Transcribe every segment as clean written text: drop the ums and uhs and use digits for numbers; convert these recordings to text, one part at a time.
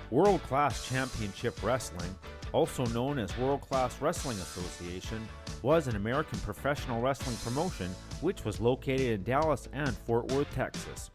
World Class Championship Wrestling, also known as World Class Wrestling Association, was an American professional wrestling promotion which was located in Dallas and Fort Worth, Texas.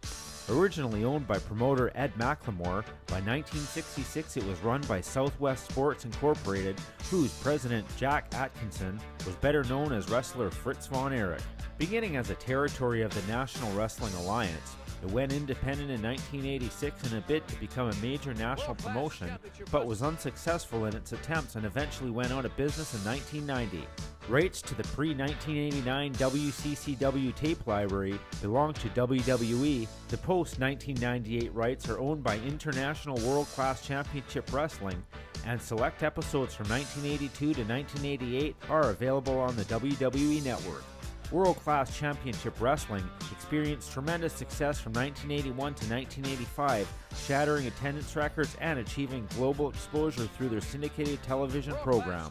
Originally owned by promoter Ed McLemore, by 1966 it was run by Southwest Sports Incorporated, whose president Jack Atkinson was better known as wrestler Fritz von Erich. Beginning as a territory of the National Wrestling Alliance, it went independent in 1986 in a bid to become a major national promotion, but was unsuccessful in its attempts and eventually went out of business in 1990. Rights to the pre-1989 WCCW tape library belong to WWE. The post-1998 rights are owned by International World Class Championship Wrestling, and select episodes from 1982 to 1988 are available on the WWE Network. World Class Championship Wrestling experienced tremendous success from 1981 to 1985, shattering attendance records and achieving global exposure through their syndicated television program.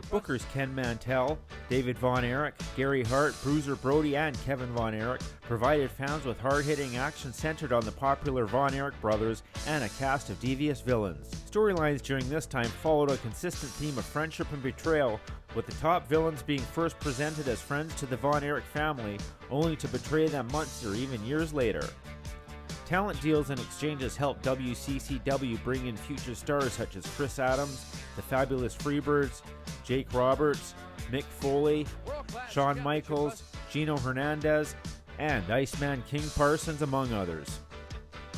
Bookers Ken Mantell, David Von Erich, Gary Hart, Bruiser Brody, and Kevin Von Erich provided fans with hard-hitting action centered on the popular Von Erich brothers and a cast of devious villains. Storylines during this time followed a consistent theme of friendship and betrayal, with the top villains being first presented as friends to the Von Erich family, only to betray them months or even years later. Talent deals and exchanges helped WCCW bring in future stars such as Chris Adams, the Fabulous Freebirds, Jake Roberts, Mick Foley, Shawn Michaels, Gino Hernandez, and Iceman King Parsons, among others.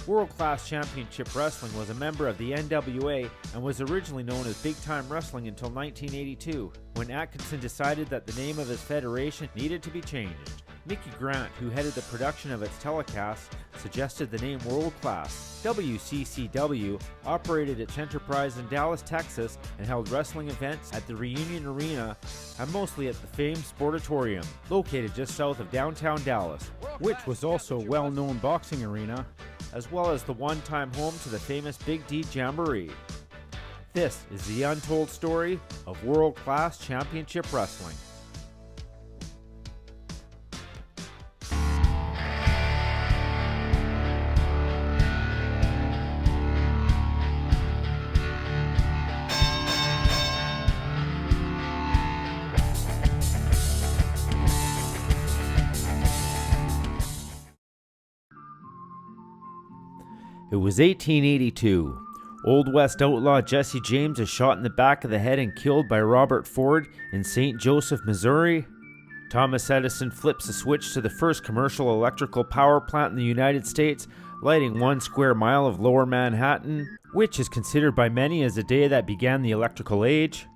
World Class Championship Wrestling was a member of the NWA and was originally known as Big Time Wrestling until 1982, when Atkinson decided that the name of his federation needed to be changed. Mickey Grant, who headed the production of its telecasts, suggested the name World Class. WCCW operated its enterprise in Dallas, Texas, and held wrestling events at the Reunion Arena and mostly at the famed Sportatorium, located just south of downtown Dallas, which was also a well-known boxing arena, as well as the one-time home to the famous Big D Jamboree. This is the untold story of World Class Championship Wrestling. It was 1882. Old West outlaw Jesse James is shot in the back of the head and killed by Robert Ford in St. Joseph, Missouri. Thomas Edison flips a switch to the first commercial electrical power plant in the United States, lighting 1 square mile of Lower Manhattan, which is considered by many as the day that began the electrical age.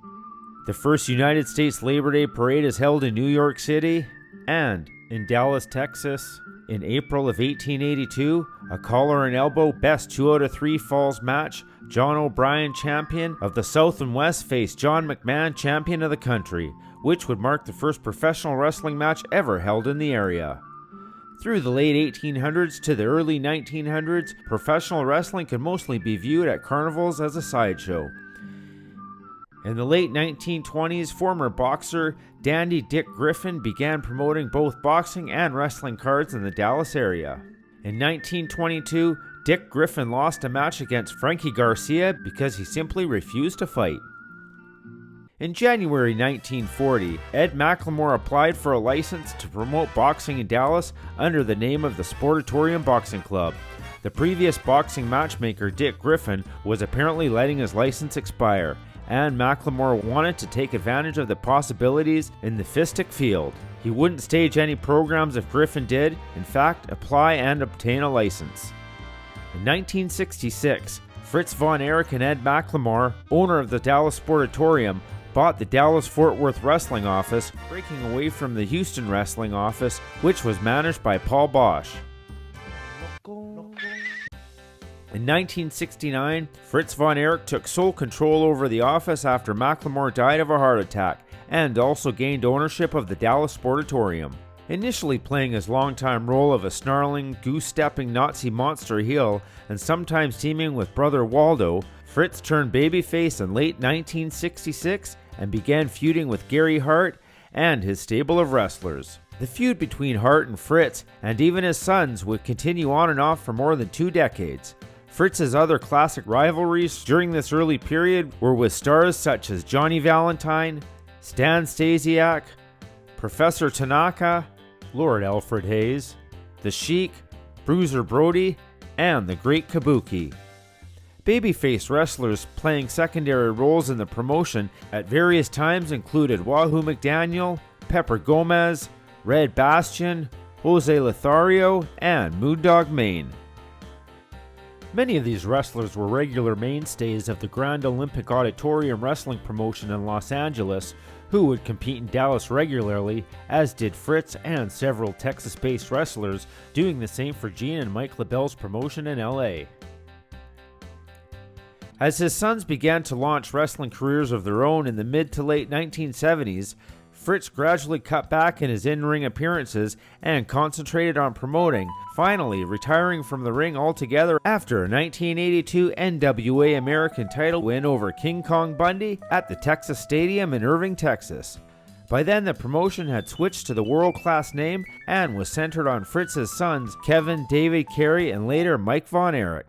The first United States Labor Day parade is held in New York City, and in Dallas, Texas. In April of 1882, a collar and elbow best 2 out of 3 falls match, John O'Brien, champion of the South and West, faced John McMahon, champion of the country, which would mark the first professional wrestling match ever held in the area. Through the late 1800s to the early 1900s, professional wrestling could mostly be viewed at carnivals as a sideshow. In the late 1920s, former boxer Dandy Dick Griffin began promoting both boxing and wrestling cards in the Dallas area. In 1922, Dick Griffin lost a match against Frankie Garcia because he simply refused to fight. In January 1940, Ed McLemore applied for a license to promote boxing in Dallas under the name of the Sportatorium Boxing Club. The previous boxing matchmaker Dick Griffin was apparently letting his license expire, and McLemore wanted to take advantage of the possibilities in the fistic field. He wouldn't stage any programs if Griffin did, in fact, apply and obtain a license. In 1966, Fritz von Erich and Ed McLemore, owner of the Dallas Sportatorium, bought the Dallas-Fort Worth Wrestling Office, breaking away from the Houston Wrestling Office, which was managed by Paul Bosch. In 1969, Fritz von Erich took sole control over the office after McLemore died of a heart attack, and also gained ownership of the Dallas Sportatorium. Initially playing his longtime role of a snarling, goose-stepping Nazi monster heel, and sometimes teaming with brother Waldo, Fritz turned babyface in late 1966 and began feuding with Gary Hart and his stable of wrestlers. The feud between Hart and Fritz, and even his sons, would continue on and off for more than 2 decades. Fritz's other classic rivalries during this early period were with stars such as Johnny Valentine, Stan Stasiak, Professor Tanaka, Lord Alfred Hayes, The Sheik, Bruiser Brody, and the Great Kabuki. Babyface wrestlers playing secondary roles in the promotion at various times included Wahoo McDaniel, Pepper Gomez, Red Bastion, Jose Lothario, and Moondog Mayne. Many of these wrestlers were regular mainstays of the Grand Olympic Auditorium wrestling promotion in Los Angeles, who would compete in Dallas regularly, as did Fritz and several Texas-based wrestlers, doing the same for Gene and Mike LaBelle's promotion in LA. As his sons began to launch wrestling careers of their own in the mid to late 1970s, Fritz gradually cut back in his in-ring appearances and concentrated on promoting, finally retiring from the ring altogether after a 1982 NWA American title win over King Kong Bundy at the Texas Stadium in Irving, Texas. By then, the promotion had switched to the world-class name and was centered on Fritz's sons Kevin, David, Kerry, and later Mike Von Erich.